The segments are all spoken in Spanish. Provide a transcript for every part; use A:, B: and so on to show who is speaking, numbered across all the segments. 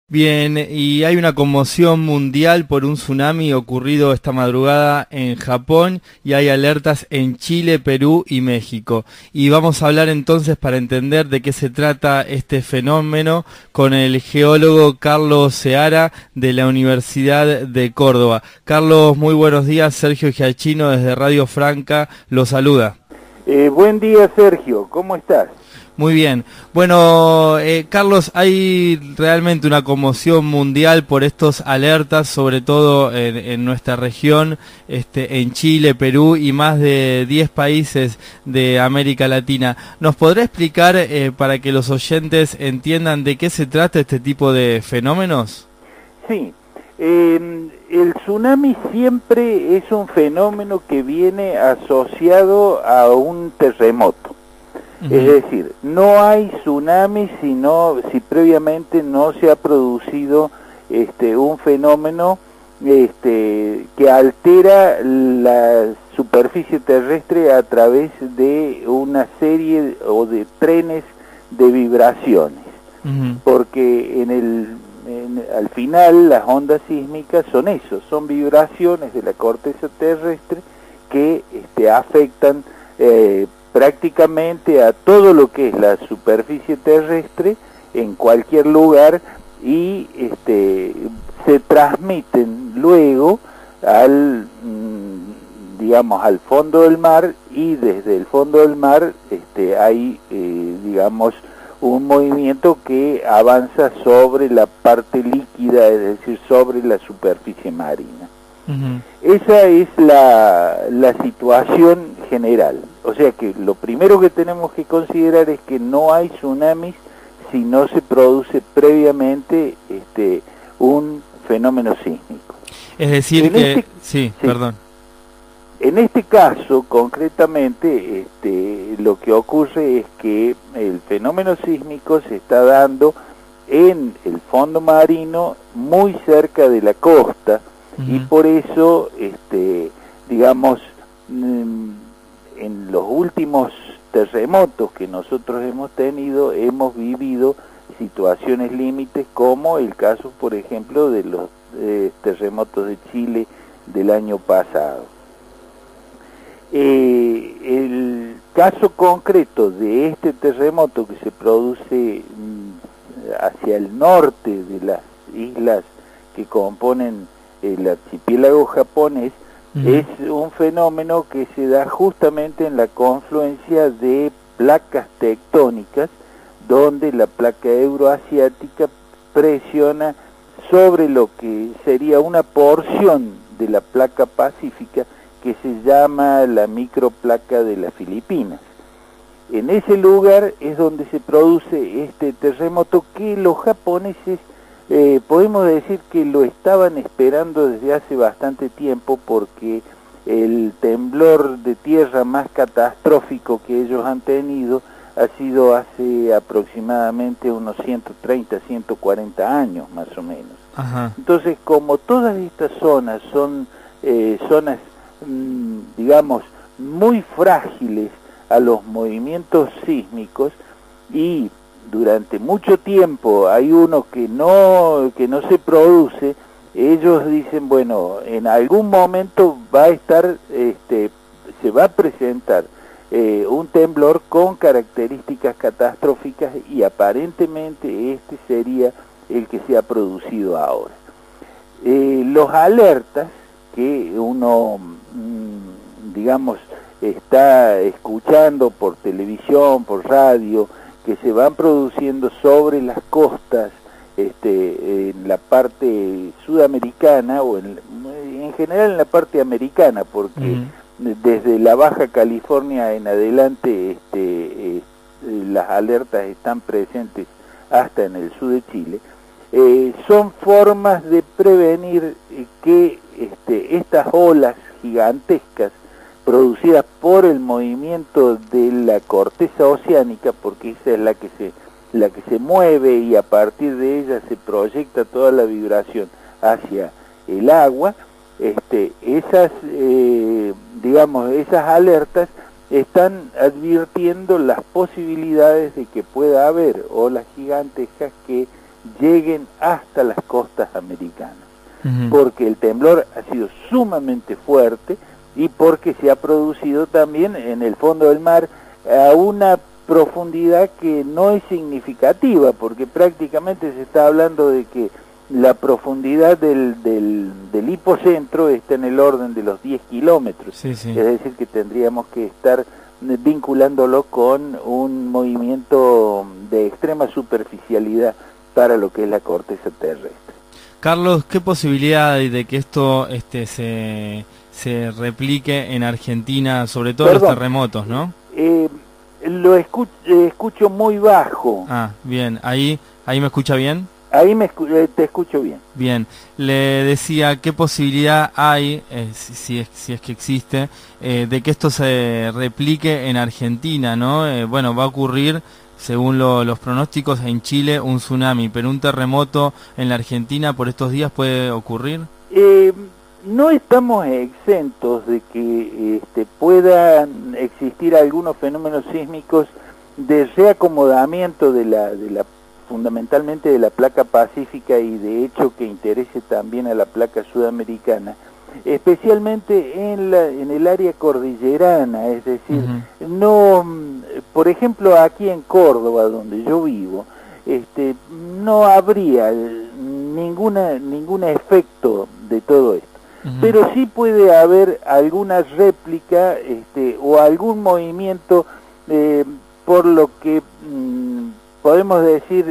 A: Bien, y hay una conmoción mundial por un tsunami ocurrido esta madrugada en Japón y hay alertas en Chile, Perú y México. Y vamos a hablar entonces para entender de qué se trata este fenómeno con el geólogo Carlos Seara de la Universidad de Córdoba. Carlos, muy buenos días. Sergio Giachino desde Radio Franca lo saluda.
B: Buen día, Sergio, ¿cómo estás?
A: Muy bien. Bueno, Carlos, hay realmente una conmoción mundial por estos alertas, sobre todo en nuestra región, en Chile, Perú y más de 10 países de América Latina. ¿Nos podrá explicar para que los oyentes entiendan de qué se trata este tipo de fenómenos?
B: Sí, el tsunami siempre es un fenómeno que viene asociado a un terremoto. Es decir, no hay tsunami si previamente no se ha producido un fenómeno que altera la superficie terrestre a través de una serie o de trenes de vibraciones. Porque al final las ondas sísmicas son eso, son vibraciones de la corteza terrestre que afectan prácticamente a todo lo que es la superficie terrestre en cualquier lugar y se transmiten luego al al fondo del mar, y desde el fondo del mar hay un movimiento que avanza sobre la parte líquida, es decir, sobre la superficie marina. Esa es la situación general. O sea que lo primero que tenemos que considerar es que no hay tsunamis si no se produce previamente un fenómeno sísmico.
A: Es decir que... Sí, perdón.
B: En este caso, concretamente, lo que ocurre es que el fenómeno sísmico se está dando en el fondo marino, muy cerca de la costa, y por eso, en los últimos terremotos que nosotros hemos tenido, hemos vivido situaciones límites, como el caso, por ejemplo, de los terremotos de Chile del año pasado. El caso concreto de este terremoto que se produce hacia el norte de las islas que componen el archipiélago japonés, es un fenómeno que se da justamente en la confluencia de placas tectónicas, donde la placa euroasiática presiona sobre lo que sería una porción de la placa pacífica que se llama la microplaca de las Filipinas. En ese lugar es donde se produce este terremoto que los japoneses podemos decir que lo estaban esperando desde hace bastante tiempo, porque el temblor de tierra más catastrófico que ellos han tenido ha sido hace aproximadamente unos 130, 140 años más o menos. Entonces, como todas estas zonas son zonas, muy frágiles a los movimientos sísmicos, y durante mucho tiempo hay uno que no se produce, ellos dicen, bueno, en algún momento va a estar, se va a presentar un temblor con características catastróficas, y aparentemente este sería el que se ha producido ahora. Los alertas que uno, está escuchando por televisión, por radio, que se van produciendo sobre las costas, en la parte sudamericana, o en general en la parte americana, porque desde la Baja California en adelante las alertas están presentes hasta en el sur de Chile. Son formas de prevenir que estas olas gigantescas producidas por el movimiento de la corteza oceánica, porque esa es la que se mueve, y a partir de ella se proyecta toda la vibración hacia el agua, esas alertas están advirtiendo las posibilidades de que pueda haber olas gigantescas que lleguen hasta las costas americanas, porque el temblor ha sido sumamente fuerte y porque se ha producido también en el fondo del mar a una profundidad que no es significativa, porque prácticamente se está hablando de que la profundidad del hipocentro está en el orden de los 10 kilómetros,
A: sí, sí.
B: Es decir que tendríamos que estar vinculándolo con un movimiento de extrema superficialidad para lo que es la corteza terrestre.
A: Carlos, ¿qué posibilidad hay de que esto se replique en Argentina, sobre todo los terremotos, no?
B: Lo escucho muy bajo.
A: Ah, bien. ¿Ahí me escucha bien?
B: Ahí te escucho bien.
A: Bien. Le decía, ¿qué posibilidad hay, si es que existe, de que esto se replique en Argentina, ¿no? Bueno, va a ocurrir, según los pronósticos, en Chile un tsunami, pero un terremoto en la Argentina por estos días puede ocurrir.
B: No estamos exentos de que puedan existir algunos fenómenos sísmicos de reacomodamiento fundamentalmente de la placa pacífica y de hecho que interese también a la placa sudamericana, especialmente en el área cordillerana, es decir, no, por ejemplo aquí en Córdoba, donde yo vivo, no habría ningún efecto de todo esto. Pero sí puede haber alguna réplica o algún movimiento por lo que podemos decir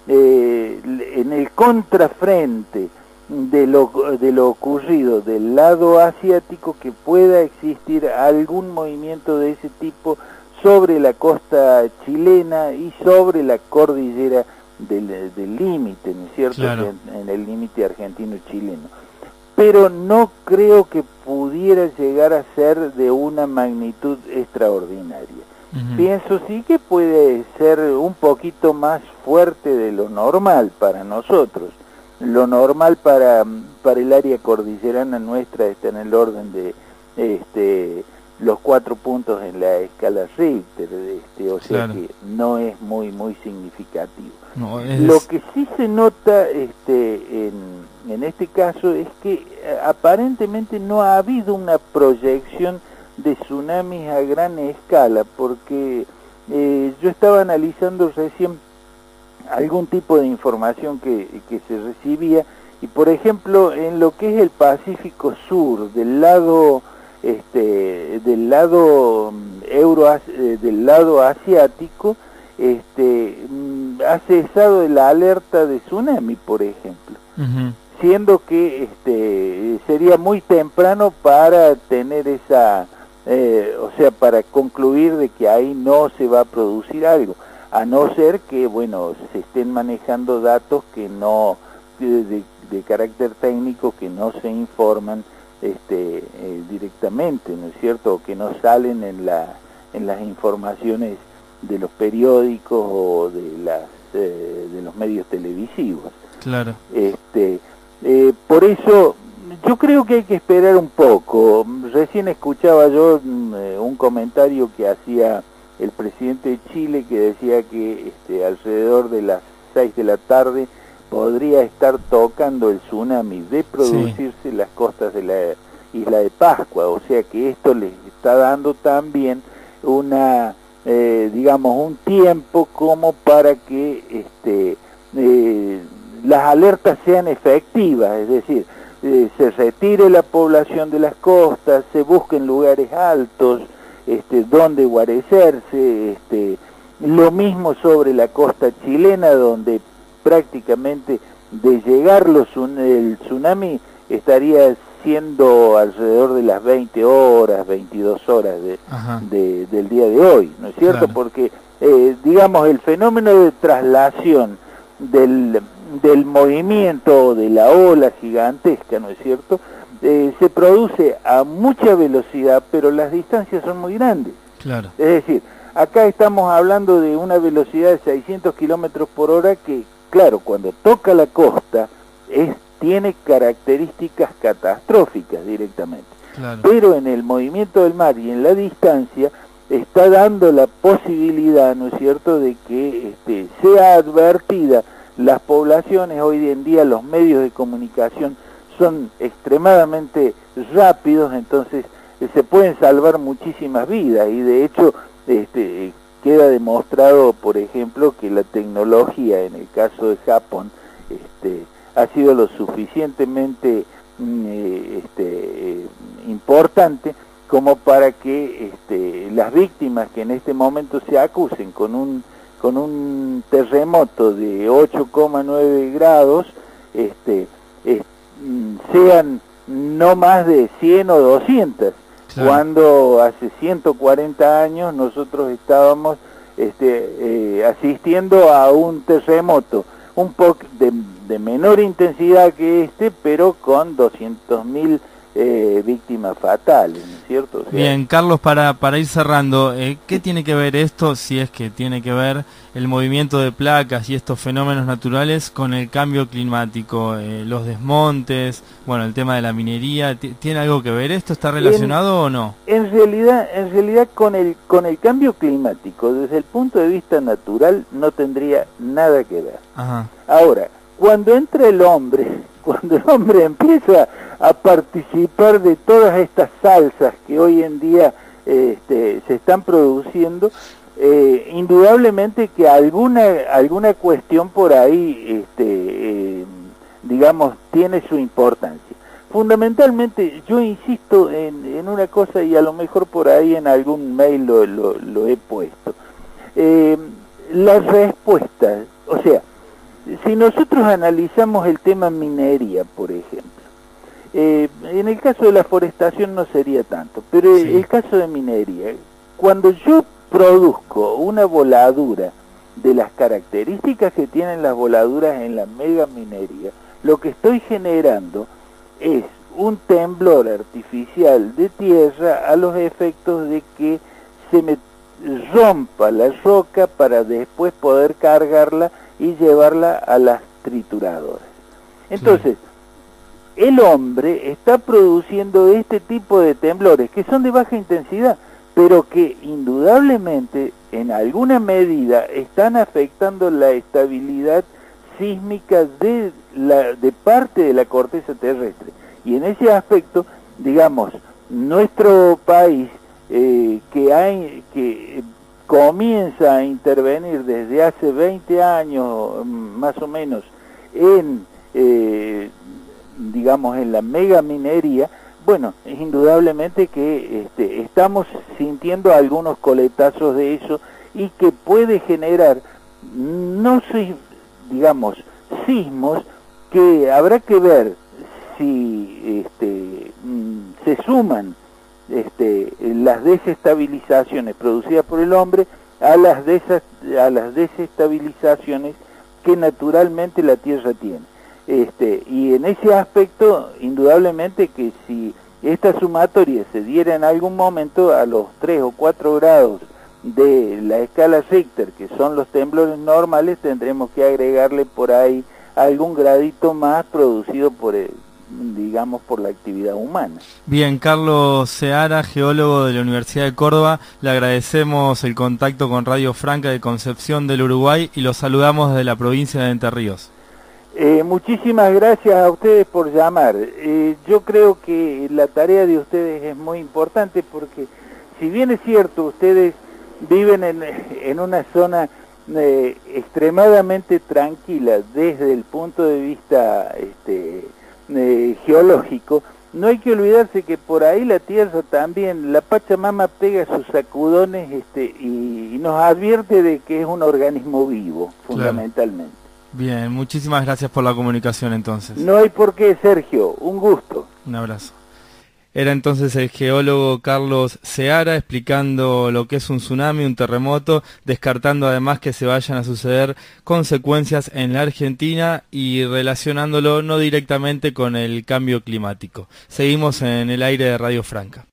B: en el contrafrente de lo ocurrido del lado asiático, que pueda existir algún movimiento de ese tipo sobre la costa chilena y sobre la cordillera del límite, ¿no es cierto?
A: Claro.
B: En el límite argentino-chileno. Pero no creo que pudiera llegar a ser de una magnitud extraordinaria. Pienso sí que puede ser un poquito más fuerte de lo normal para nosotros. Lo normal para el área cordillerana nuestra está en el orden de los 4 puntos en la escala Richter, o sea claro, que no es muy significativo. No, Lo que sí se nota en este caso es que aparentemente no ha habido una proyección de tsunamis a gran escala, porque yo estaba analizando recién algún tipo de información que se recibía, y por ejemplo en lo que es el Pacífico Sur, del lado asiático, ha cesado la alerta de tsunami, por ejemplo, siendo que sería muy temprano para tener esa, o sea, para concluir de que ahí no se va a producir algo, a no ser que, bueno, se estén manejando datos que no, de carácter técnico, que no se informan directamente, ¿no es cierto?, o que no salen en las informaciones de los periódicos o de los medios televisivos.
A: Claro.
B: Por eso yo creo que hay que esperar un poco. Recién escuchaba yo un comentario que hacía el presidente de Chile, que decía que alrededor de las 6 de la tarde podría estar tocando el tsunami de producirse en las costas de la isla de Pascua, o sea que esto les está dando también una, digamos, un tiempo como para que las alertas sean efectivas, es decir, se retire la población de las costas, se busquen lugares altos donde guarecerse, lo mismo sobre la costa chilena, donde prácticamente de llegar el tsunami estaría siendo alrededor de las 20 horas, 22 horas del día de hoy, ¿no es cierto? Claro. Porque, digamos, el fenómeno de traslación del movimiento de la ola gigantesca, ¿no es cierto?, se produce a mucha velocidad, pero las distancias son muy grandes.
A: Claro.
B: Es decir, acá estamos hablando de una velocidad de 600 kilómetros por hora que, claro, cuando toca la costa, tiene características catastróficas directamente. Claro. Pero en el movimiento del mar y en la distancia está dando la posibilidad, ¿no es cierto?, de que sea advertida las poblaciones hoy en día, los medios de comunicación son extremadamente rápidos, entonces se pueden salvar muchísimas vidas, y de hecho queda demostrado, por ejemplo, que la tecnología en el caso de Japón ha sido lo suficientemente importante como para que las víctimas que en este momento se acusen con un terremoto de 8,9 grados sean no más de 100 o 200, claro, cuando hace 140 años nosotros estábamos asistiendo a un terremoto un poco de menor intensidad que pero con 200.000 víctimas fatales, ¿no es cierto? O sea,
A: bien, Carlos, para ir cerrando, ¿qué tiene que ver esto, si es que tiene que ver el movimiento de placas y estos fenómenos naturales con el cambio climático, los desmontes, bueno, el tema de la minería? ¿Tiene algo que ver esto? ¿Está relacionado o no?
B: En realidad con el cambio climático, desde el punto de vista natural, no tendría nada que ver.
A: Ajá.
B: Ahora, cuando entra el hombre, cuando el hombre empieza a participar de todas estas salsas que hoy en día se están produciendo, indudablemente que alguna cuestión por ahí, digamos, tiene su importancia. Fundamentalmente, yo insisto en una cosa, y a lo mejor por ahí en algún mail lo he puesto. La respuesta, o sea, si nosotros analizamos el tema minería, por ejemplo, en el caso de la forestación no sería tanto, pero sí, el caso de minería, cuando yo produzco una voladura de las características que tienen las voladuras en la mega minería, lo que estoy generando es un temblor artificial de tierra a los efectos de que se me rompa la roca para después poder cargarla y llevarla a las trituradoras. Entonces, el hombre está produciendo este tipo de temblores que son de baja intensidad, pero que indudablemente en alguna medida están afectando la estabilidad sísmica de parte de la corteza terrestre. Y en ese aspecto, digamos, nuestro país que comienza a intervenir desde hace 20 años más o menos digamos, en la mega minería, bueno, indudablemente que estamos sintiendo algunos coletazos de eso, y que puede generar, no sé, digamos, sismos que habrá que ver si se suman las desestabilizaciones producidas por el hombre a las desestabilizaciones que naturalmente la Tierra tiene. Y en ese aspecto, indudablemente que si esta sumatoria se diera en algún momento a los 3 o 4 grados de la escala Richter, que son los temblores normales, tendremos que agregarle por ahí algún gradito más producido por digamos, por la actividad humana.
A: Bien, Carlos Seara, geólogo de la Universidad de Córdoba, le agradecemos el contacto con Radio Franca de Concepción del Uruguay y los saludamos desde la provincia de Entre Ríos.
B: Muchísimas gracias a ustedes por llamar. Yo creo que la tarea de ustedes es muy importante, porque si bien es cierto, ustedes viven en una zona extremadamente tranquila desde el punto de vista geológico, no hay que olvidarse que por ahí la Tierra también, la Pachamama pega sus sacudones y nos advierte de que es un organismo vivo, fundamentalmente.
A: Claro. Bien, muchísimas gracias por la comunicación entonces.
B: No hay por qué, Sergio, un gusto.
A: Un abrazo. Era entonces el geólogo Carlos Seara explicando lo que es un tsunami, un terremoto, descartando además que se vayan a suceder consecuencias en la Argentina y relacionándolo no directamente con el cambio climático. Seguimos en el aire de Radio Franca.